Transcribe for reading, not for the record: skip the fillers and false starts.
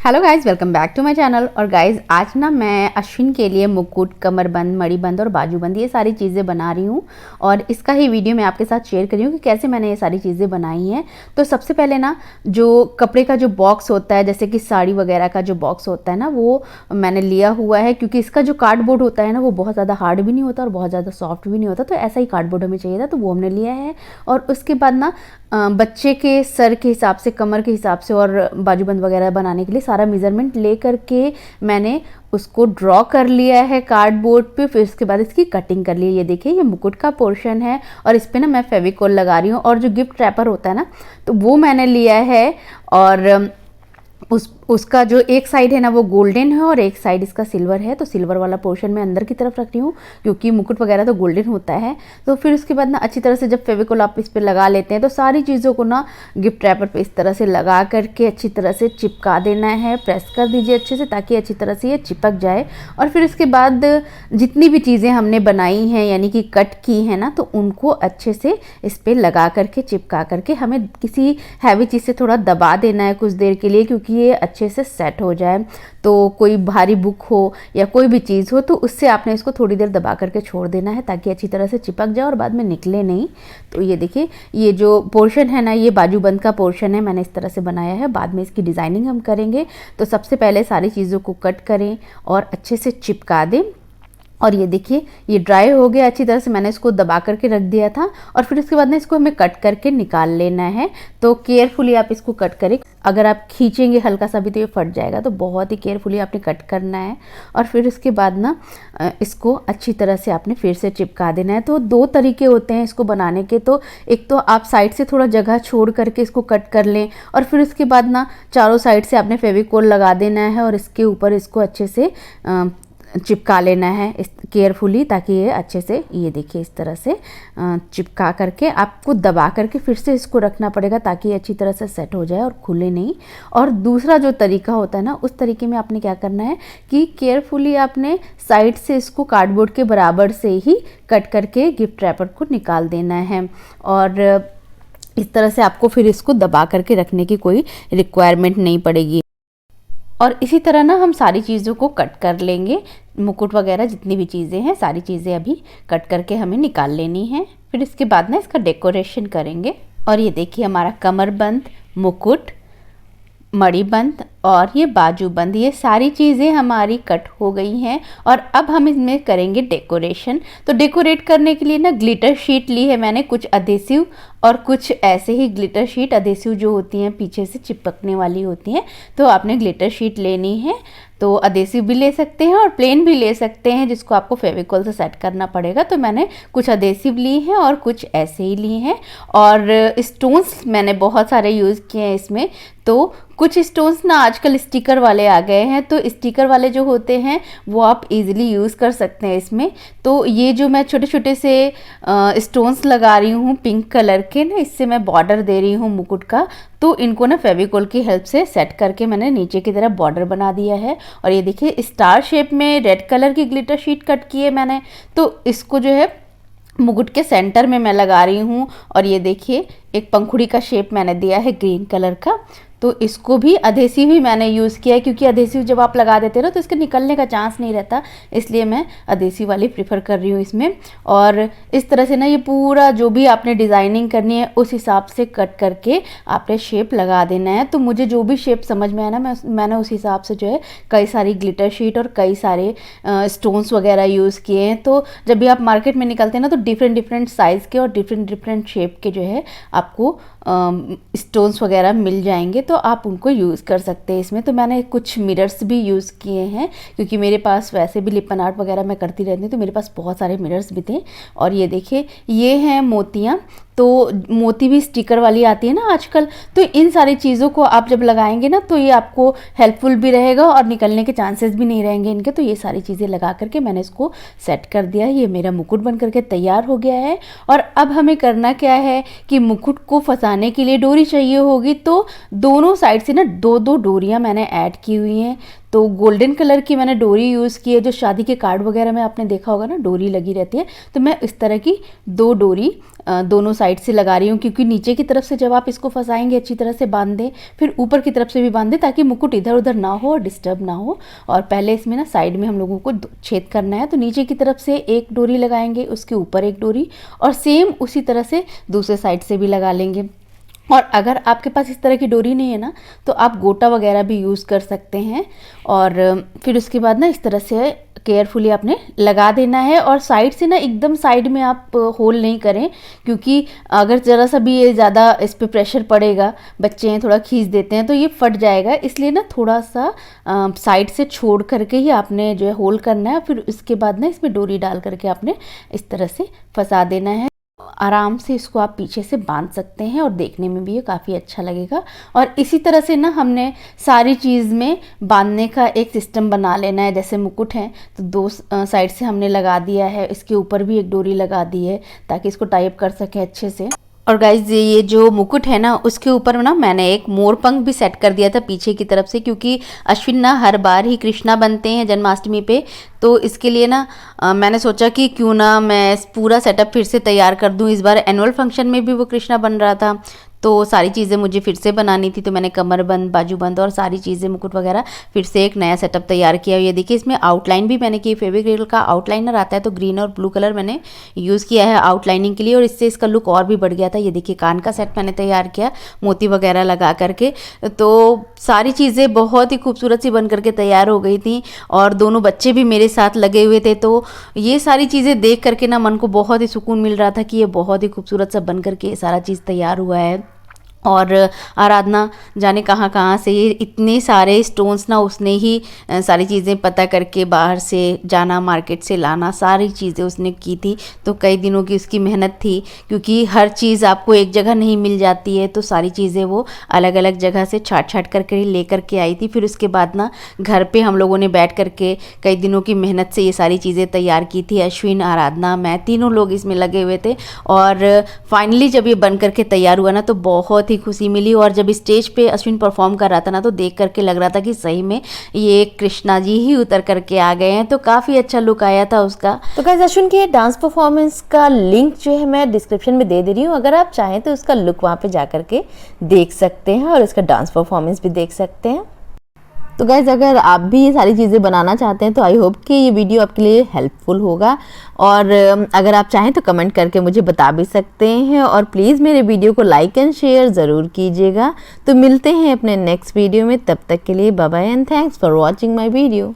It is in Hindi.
Hello guys, welcome back to my channel. और गाइज़ आज ना मैं अश्विन के लिए मुकुट, कमरबंद, मणिबंद और बाजूबंद ये सारी चीज़ें बना रही हूँ और इसका ही वीडियो मैं आपके साथ शेयर कर रही हूँ कि कैसे मैंने ये सारी चीज़ें बनाई हैं। तो सबसे पहले ना जो कपड़े का जो बॉक्स होता है, जैसे कि साड़ी वगैरह का जो बॉक्स होता है ना, वो मैंने लिया हुआ है क्योंकि इसका जो कार्डबोर्ड होता है ना, वो बहुत ज़्यादा हार्ड भी नहीं होता और बहुत ज़्यादा सॉफ्ट भी नहीं होता। तो ऐसा ही कार्डबोर्ड हमें चाहिए था, तो वो हमने लिया है। और उसके बाद ना बच्चे के सर के हिसाब से, कमर के हिसाब से और बाजूबंद वगैरह बनाने के लिए सारा मेज़रमेंट ले करके मैंने उसको ड्रॉ कर लिया है कार्डबोर्ड पे। फिर उसके बाद इसकी कटिंग कर ली है। ये देखिए, ये मुकुट का पोर्शन है और इस पे ना मैं फेविकोल लगा रही हूँ। और जो गिफ्ट रैपर होता है ना, तो वो मैंने लिया है और उसका जो एक साइड है ना वो गोल्डन है और एक साइड इसका सिल्वर है। तो सिल्वर वाला पोर्शन मैं अंदर की तरफ रख रही हूँ क्योंकि मुकुट वगैरह तो गोल्डन होता है। तो फिर उसके बाद ना अच्छी तरह से जब फेविकोल आप इस पर लगा लेते हैं तो सारी चीज़ों को ना गिफ्ट रैपर पे इस तरह से लगा करके अच्छी तरह से चिपका देना है। प्रेस कर दीजिए अच्छे से ताकि अच्छी तरह से ये चिपक जाए। और फिर उसके बाद जितनी भी चीज़ें हमने बनाई हैं यानी कि कट की हैं ना, तो उनको अच्छे से इस पर लगा करके चिपका करके हमें किसी हैवी चीज़ से थोड़ा दबा देना है कुछ देर के लिए, क्योंकि ये अच्छे से सेट हो जाए। तो कोई भारी बुक हो या कोई भी चीज़ हो तो उससे आपने इसको थोड़ी देर दबा करके छोड़ देना है ताकि अच्छी तरह से चिपक जाए और बाद में निकले नहीं। तो ये देखिए, ये जो पोर्शन है ना, ये बाजूबंद का पोर्शन है, मैंने इस तरह से बनाया है। बाद में इसकी डिज़ाइनिंग हम करेंगे। तो सबसे पहले सारी चीज़ों को कट करें और अच्छे से चिपका दें। और ये देखिए, ये ड्राई हो गया अच्छी तरह से, मैंने इसको दबा करके रख दिया था। और फिर उसके बाद ना इसको हमें कट करके निकाल लेना है। तो केयरफुली आप इसको कट करें, अगर आप खींचेंगे हल्का सा भी तो ये फट जाएगा। तो बहुत ही केयरफुली आपने कट करना है। और फिर उसके बाद ना इसको अच्छी तरह से आपने फिर से चिपका देना है। तो दो तरीके होते हैं इसको बनाने के। तो एक तो आप साइड से थोड़ा जगह छोड़ करके इसको कट कर लें और फिर उसके बाद ना चारों साइड से आपने फेविकोल लगा देना है और इसके ऊपर इसको अच्छे से चिपका लेना है इस केयरफुली, ताकि ये अच्छे से, ये देखिए इस तरह से चिपका करके आपको दबा करके फिर से इसको रखना पड़ेगा ताकि ये अच्छी तरह से सेट हो जाए और खुले नहीं। और दूसरा जो तरीका होता है ना, उस तरीके में आपने क्या करना है कि केयरफुली आपने साइड से इसको कार्डबोर्ड के बराबर से ही कट करके गिफ्ट रैपर को निकाल देना है। और इस तरह से आपको फिर इसको दबा करके रखने की कोई रिक्वायरमेंट नहीं पड़ेगी। और इसी तरह ना हम सारी चीज़ों को कट कर लेंगे। मुकुट वगैरह जितनी भी चीज़ें हैं, सारी चीज़ें अभी कट करके हमें निकाल लेनी है। फिर इसके बाद ना इसका डेकोरेशन करेंगे। और ये देखिए, हमारा कमरबंद, मुकुट, मणिबंद और ये बाजूबंद, ये सारी चीज़ें हमारी कट हो गई हैं। और अब हम इसमें करेंगे डेकोरेशन। तो डेकोरेट करने के लिए ना ग्लिटर शीट ली है मैंने, कुछ अधेसिव और कुछ ऐसे ही ग्लिटर शीट। अधेसिव जो होती हैं पीछे से चिपकने वाली होती हैं, तो आपने ग्लिटर शीट लेनी है। तो अधेसिव भी ले सकते हैं और प्लेन भी ले सकते हैं, जिसको आपको फेविकोल से सेट करना पड़ेगा। तो मैंने कुछ अधेसिव ली हैं और कुछ ऐसे ही ली हैं। और स्टोन्स मैंने बहुत सारे यूज़ किए हैं इसमें। तो कुछ स्टोन्स ना आजकल स्टिकर वाले आ गए हैं, तो स्टिकर वाले जो होते हैं वो आप इजीली यूज़ कर सकते हैं इसमें। तो ये जो मैं छोटे छोटे से स्टोन्स लगा रही हूँ पिंक कलर के ना, इससे मैं बॉर्डर दे रही हूँ मुकुट का। तो इनको ना फेविकोल की हेल्प से सेट करके मैंने नीचे की तरफ बॉर्डर बना दिया है। और ये देखिए, स्टार शेप में रेड कलर की ग्लिटर शीट कट की है मैंने। तो इसको जो है मुकुट के सेंटर में मैं लगा रही हूँ। और ये देखिए, एक पंखुड़ी का शेप मैंने दिया है ग्रीन कलर का। तो इसको भी अधेसिव ही मैंने यूज़ किया है, क्योंकि अधेसिव जब आप लगा देते हो ना तो इसके निकलने का चांस नहीं रहता, इसलिए मैं अधेसिव वाली प्रीफर कर रही हूँ इसमें। और इस तरह से ना ये पूरा जो भी आपने डिज़ाइनिंग करनी है उस हिसाब से कट करके आपने शेप लगा देना है। तो मुझे जो भी शेप समझ में आया ना, मैंने उस हिसाब से जो है कई सारी ग्लिटर शीट और कई सारे स्टोन्स वगैरह यूज़ किए हैं। तो जब भी आप मार्केट में निकलते हैं ना, तो डिफरेंट डिफरेंट साइज़ के और डिफरेंट डिफरेंट शेप के जो है आपको स्टोन्स वगैरह मिल जाएंगे, तो आप उनको यूज़ कर सकते हैं इसमें। तो मैंने कुछ मिरर्स भी यूज़ किए हैं, क्योंकि मेरे पास वैसे भी लिपन आर्ट वगैरह मैं करती रहती हूँ, तो मेरे पास बहुत सारे मिरर्स भी थे। और ये देखिए, ये हैं मोतियाँ। तो मोती भी स्टिकर वाली आती है ना आजकल। तो इन सारी चीज़ों को आप जब लगाएंगे ना, तो ये आपको हेल्पफुल भी रहेगा और निकलने के चांसेस भी नहीं रहेंगे इनके। तो ये सारी चीज़ें लगा करके मैंने इसको सेट कर दिया है। ये मेरा मुकुट बन करके तैयार हो गया है। और अब हमें करना क्या है कि मुकुट को फंसाने के लिए डोरी चाहिए होगी। तो दोनों साइड से ना दो दो डोरियाँ मैंने ऐड की हुई हैं। तो गोल्डन कलर की मैंने डोरी यूज़ की है, जो शादी के कार्ड वगैरह में आपने देखा होगा ना डोरी लगी रहती है। तो मैं इस तरह की 2 डोरी दोनों साइड से लगा रही हूँ, क्योंकि नीचे की तरफ से जब आप इसको फंसाएंगे अच्छी तरह से बांध दें, फिर ऊपर की तरफ से भी बांध दें ताकि मुकुट इधर उधर ना हो और डिस्टर्ब ना हो। और पहले इसमें ना साइड में हम लोगों को छेद करना है, तो नीचे की तरफ से एक डोरी लगाएंगे, उसके ऊपर एक डोरी, और सेम उसी तरह से दूसरे साइड से भी लगा लेंगे। और अगर आपके पास इस तरह की डोरी नहीं है ना, तो आप गोटा वगैरह भी यूज़ कर सकते हैं। और फिर उसके बाद ना इस तरह से केयरफुली आपने लगा देना है। और साइड से ना एकदम साइड में आप होल नहीं करें, क्योंकि अगर ज़रा सा भी ये ज़्यादा इस पर प्रेशर पड़ेगा, बच्चे हैं थोड़ा खींच देते हैं, तो ये फट जाएगा। इसलिए ना थोड़ा सा साइड से छोड़ करके ही आपने जो है होल करना है। फिर उसके बाद ना इसमें डोरी डाल करके आपने इस तरह से फंसा देना है। आराम से इसको आप पीछे से बांध सकते हैं और देखने में भी ये काफ़ी अच्छा लगेगा। और इसी तरह से ना हमने सारी चीज़ में बांधने का एक सिस्टम बना लेना है। जैसे मुकुट है तो 2 साइड से हमने लगा दिया है, इसके ऊपर भी एक डोरी लगा दी है ताकि इसको टाइप कर सके अच्छे से। और गाइज ये जो मुकुट है ना, उसके ऊपर ना मैंने एक मोर पंख भी सेट कर दिया था पीछे की तरफ से, क्योंकि अश्विन ना हर बार ही कृष्णा बनते हैं जन्माष्टमी पे। तो इसके लिए ना मैंने सोचा कि क्यों ना मैं पूरा सेटअप फिर से तैयार कर दूं। इस बार एनुअल फंक्शन में भी वो कृष्णा बन रहा था, तो सारी चीज़ें मुझे फिर से बनानी थी। तो मैंने कमरबंद, बाजूबंद और सारी चीज़ें, मुकुट वगैरह फिर से एक नया सेटअप तैयार किया। ये देखिए इसमें आउटलाइन भी मैंने की। फेविक्रिल का आउटलाइनर आता है, तो ग्रीन और ब्लू कलर मैंने यूज़ किया है आउटलाइनिंग के लिए, और इससे इसका लुक और भी बढ़ गया था। ये देखिए कान का सेट मैंने तैयार किया मोती वगैरह लगा करके। तो सारी चीज़ें बहुत ही खूबसूरत सी बन करके तैयार हो गई थी, और दोनों बच्चे भी मेरे साथ लगे हुए थे। तो ये सारी चीज़ें देख करके ना मन को बहुत ही सुकून मिल रहा था कि ये बहुत ही खूबसूरत सा बन करके ये सारा चीज़ तैयार हुआ है। और आराधना जाने कहाँ कहाँ से इतने सारे स्टोन्स ना उसने ही सारी चीज़ें पता करके बाहर से जाना, मार्केट से लाना, सारी चीज़ें उसने की थी। तो कई दिनों की उसकी मेहनत थी, क्योंकि हर चीज़ आपको एक जगह नहीं मिल जाती है। तो सारी चीज़ें वो अलग अलग जगह से छाट छाट करके ले करके आई थी। फिर उसके बाद ना घर पे हम लोगों ने बैठ करके कई दिनों की मेहनत से ये सारी चीज़ें तैयार की थी। अश्विन, आराधना, मैं, तीनों लोग इसमें लगे हुए थे। और फाइनली जब ये बन करके तैयार हुआ ना, तो बहुत ही खुशी मिली। और जब स्टेज पे अश्विन परफॉर्म कर रहा था ना, तो देख करके लग रहा था कि सही में ये कृष्णा जी ही उतर करके आ गए हैं। तो काफ़ी अच्छा लुक आया था उसका। तो गाइस अश्विन के डांस परफॉर्मेंस का लिंक जो है मैं डिस्क्रिप्शन में दे रही हूँ। अगर आप चाहें तो उसका लुक वहाँ पे जा करके देख सकते हैं और इसका डांस परफॉर्मेंस भी देख सकते हैं। तो गाइज़ अगर आप भी ये सारी चीज़ें बनाना चाहते हैं तो आई होप कि ये वीडियो आपके लिए हेल्पफुल होगा। और अगर आप चाहें तो कमेंट करके मुझे बता भी सकते हैं। और प्लीज़ मेरे वीडियो को लाइक एंड शेयर ज़रूर कीजिएगा। तो मिलते हैं अपने नेक्स्ट वीडियो में, तब तक के लिए bye bye and thanks for watching my video.